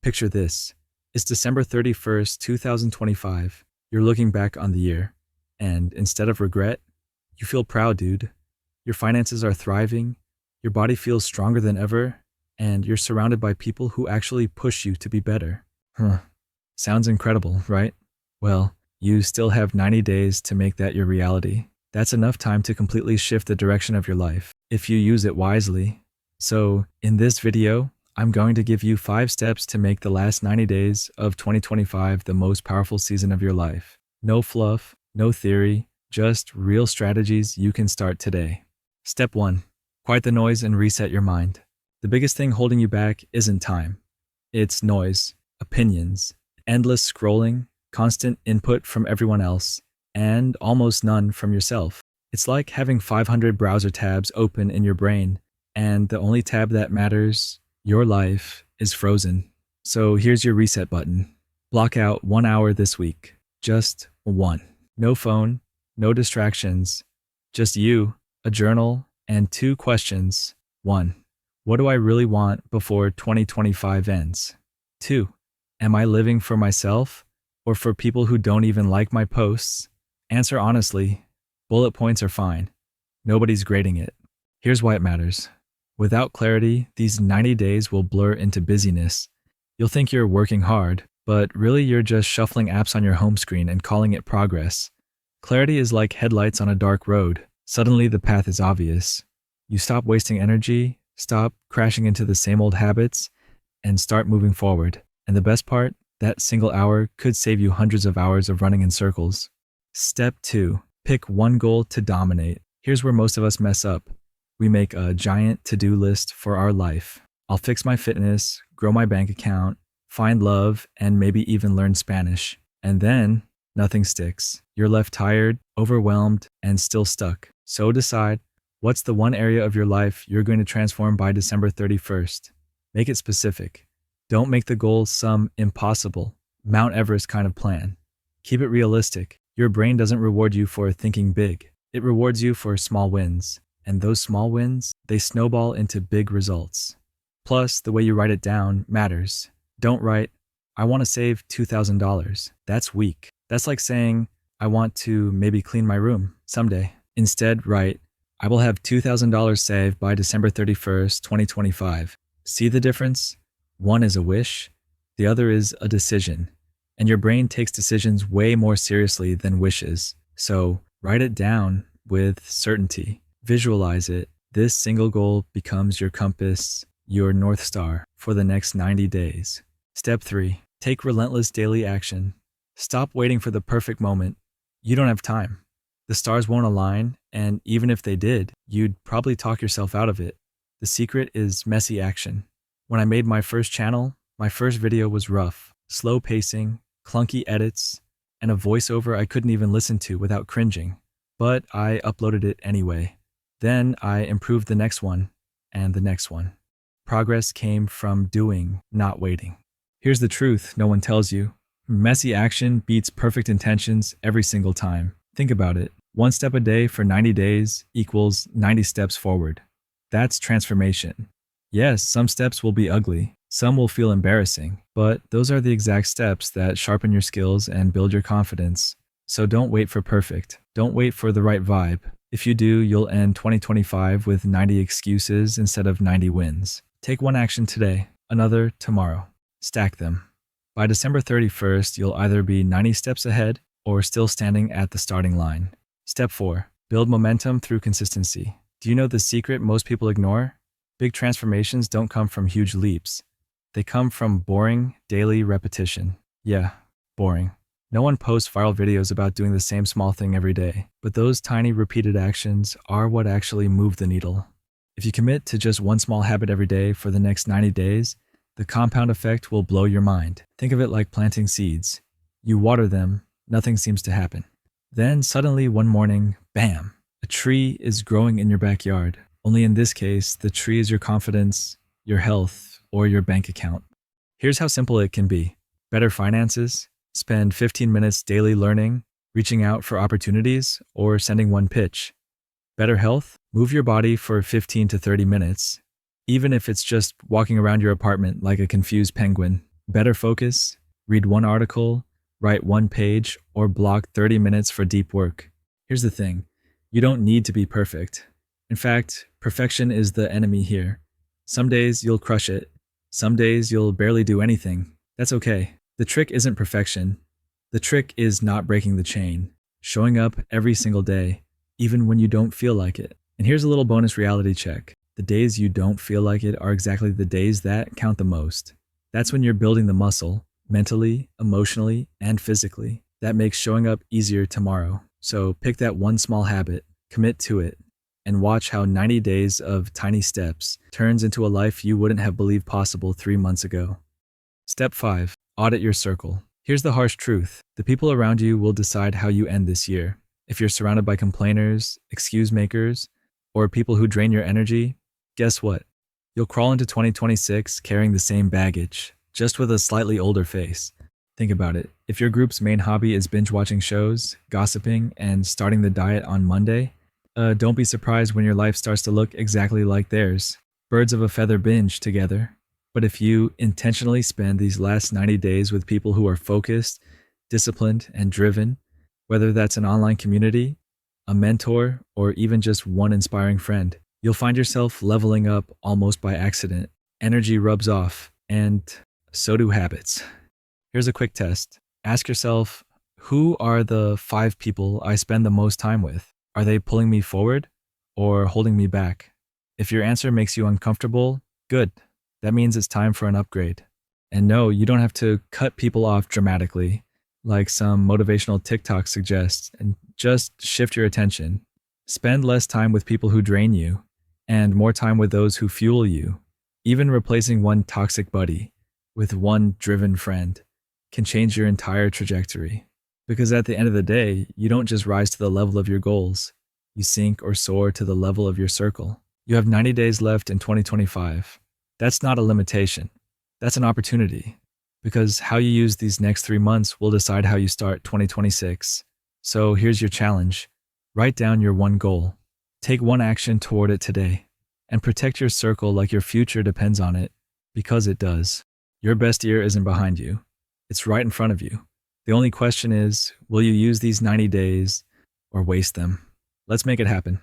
Picture this. It's December 31st, 2025. You're looking back on the year, and instead of regret, you feel proud, dude. Your finances are thriving, your body feels stronger than ever, and you're surrounded by people who actually push you to be better. Sounds incredible, right? Well, you still have 90 days to make that your reality. That's enough time to completely shift the direction of your life, if you use it wisely. So, in this video, I'm going to give you 5 steps to make the last 90 days of 2025 the most powerful season of your life. No fluff, no theory, just real strategies you can start today. Step 1. Quiet the noise and reset your mind. The biggest thing holding you back isn't time. It's noise, opinions, endless scrolling, constant input from everyone else, and almost none from yourself. It's like having 500 browser tabs open in your brain, and the only tab that matters, your life, is frozen. So here's your reset button. Block out 1 hour this week. Just 1. No phone, no distractions. Just you, a journal, and 2 questions. 1. What do I really want before 2025 ends? 2. Am I living for myself or for people who don't even like my posts? Answer honestly. Bullet points are fine. Nobody's grading it. Here's why it matters. Without clarity, these 90 days will blur into busyness. You'll think you're working hard, but really you're just shuffling apps on your home screen and calling it progress. Clarity is like headlights on a dark road. Suddenly the path is obvious. You stop wasting energy, stop crashing into the same old habits, and start moving forward. And the best part, that single hour could save you hundreds of hours of running in circles. Step 2. Pick one goal to dominate. Here's where most of us mess up. We make a giant to-do list for our life. I'll fix my fitness, grow my bank account, find love, and maybe even learn Spanish. And then, nothing sticks. You're left tired, overwhelmed, and still stuck. So decide, what's the one area of your life you're going to transform by December 31st? Make it specific. Don't make the goal some impossible, Mount Everest kind of plan. Keep it realistic. Your brain doesn't reward you for thinking big. It rewards you for small wins. And those small wins, they snowball into big results. Plus, the way you write it down matters. Don't write, I want to save $2,000. That's weak. That's like saying, I want to maybe clean my room someday. Instead, write, I will have $2,000 saved by December 31st, 2025. See the difference? One is a wish, the other is a decision. And your brain takes decisions way more seriously than wishes. So write it down with certainty. Visualize it. This single goal becomes your compass, your North Star for the next 90 days. Step 3. Take relentless daily action. Stop waiting for the perfect moment. You don't have time. The stars won't align, and even if they did, you'd probably talk yourself out of it. The secret is messy action. When I made my first channel, my first video was rough, slow pacing, clunky edits, and a voiceover I couldn't even listen to without cringing. But I uploaded it anyway. Then I improved the next one, and the next one. Progress came from doing, not waiting. Here's the truth no one tells you. Messy action beats perfect intentions every single time. Think about it. 1 step a day for 90 days equals 90 steps forward. That's transformation. Yes, some steps will be ugly. Some will feel embarrassing. But those are the exact steps that sharpen your skills and build your confidence. So don't wait for perfect. Don't wait for the right vibe. If you do, you'll end 2025 with 90 excuses instead of 90 wins. Take one action today, another tomorrow. Stack them. By December 31st, you'll either be 90 steps ahead or still standing at the starting line. Step 4. Build momentum through consistency. Do you know the secret most people ignore? Big transformations don't come from huge leaps. They come from boring, daily repetition. Yeah, boring. No one posts viral videos about doing the same small thing every day, but those tiny repeated actions are what actually move the needle. If you commit to just one small habit every day for the next 90 days, the compound effect will blow your mind. Think of it like planting seeds. You water them, nothing seems to happen. Then suddenly one morning, bam, a tree is growing in your backyard. Only in this case, the tree is your confidence, your health, or your bank account. Here's how simple it can be. Better finances. Spend 15 minutes daily learning, reaching out for opportunities, or sending one pitch. Better health? Move your body for 15 to 30 minutes, even if it's just walking around your apartment like a confused penguin. Better focus, read one article, write one page, or block 30 minutes for deep work. Here's the thing, you don't need to be perfect. In fact, perfection is the enemy here. Some days you'll crush it, some days you'll barely do anything. That's okay. The trick isn't perfection. The trick is not breaking the chain, showing up every single day, even when you don't feel like it. And here's a little bonus reality check. The days you don't feel like it are exactly the days that count the most. That's when you're building the muscle, mentally, emotionally, and physically. That makes showing up easier tomorrow. So pick that one small habit, commit to it, and watch how 90 days of tiny steps turns into a life you wouldn't have believed possible 3 months ago. Step 5. Audit your circle. Here's the harsh truth. The people around you will decide how you end this year. If you're surrounded by complainers, excuse makers, or people who drain your energy, guess what? You'll crawl into 2026 carrying the same baggage, just with a slightly older face. Think about it. If your group's main hobby is binge watching shows, gossiping, and starting the diet on Monday, don't be surprised when your life starts to look exactly like theirs. Birds of a feather binge together. But if you intentionally spend these last 90 days with people who are focused, disciplined, and driven, whether that's an online community, a mentor, or even just one inspiring friend, you'll find yourself leveling up almost by accident. Energy rubs off, and so do habits. Here's a quick test. Ask yourself, who are the 5 people I spend the most time with? Are they pulling me forward or holding me back? If your answer makes you uncomfortable, good. That means it's time for an upgrade. And no, you don't have to cut people off dramatically, like some motivational TikTok suggests, and just shift your attention. Spend less time with people who drain you, and more time with those who fuel you. Even replacing one toxic buddy with one driven friend can change your entire trajectory. Because at the end of the day, you don't just rise to the level of your goals, you sink or soar to the level of your circle. You have 90 days left in 2025. That's not a limitation. That's an opportunity. Because how you use these next 3 months will decide how you start 2026. So here's your challenge. Write down your one goal. Take one action toward it today. And protect your circle like your future depends on it, because it does. Your best year isn't behind you. It's right in front of you. The only question is, will you use these 90 days or waste them? Let's make it happen.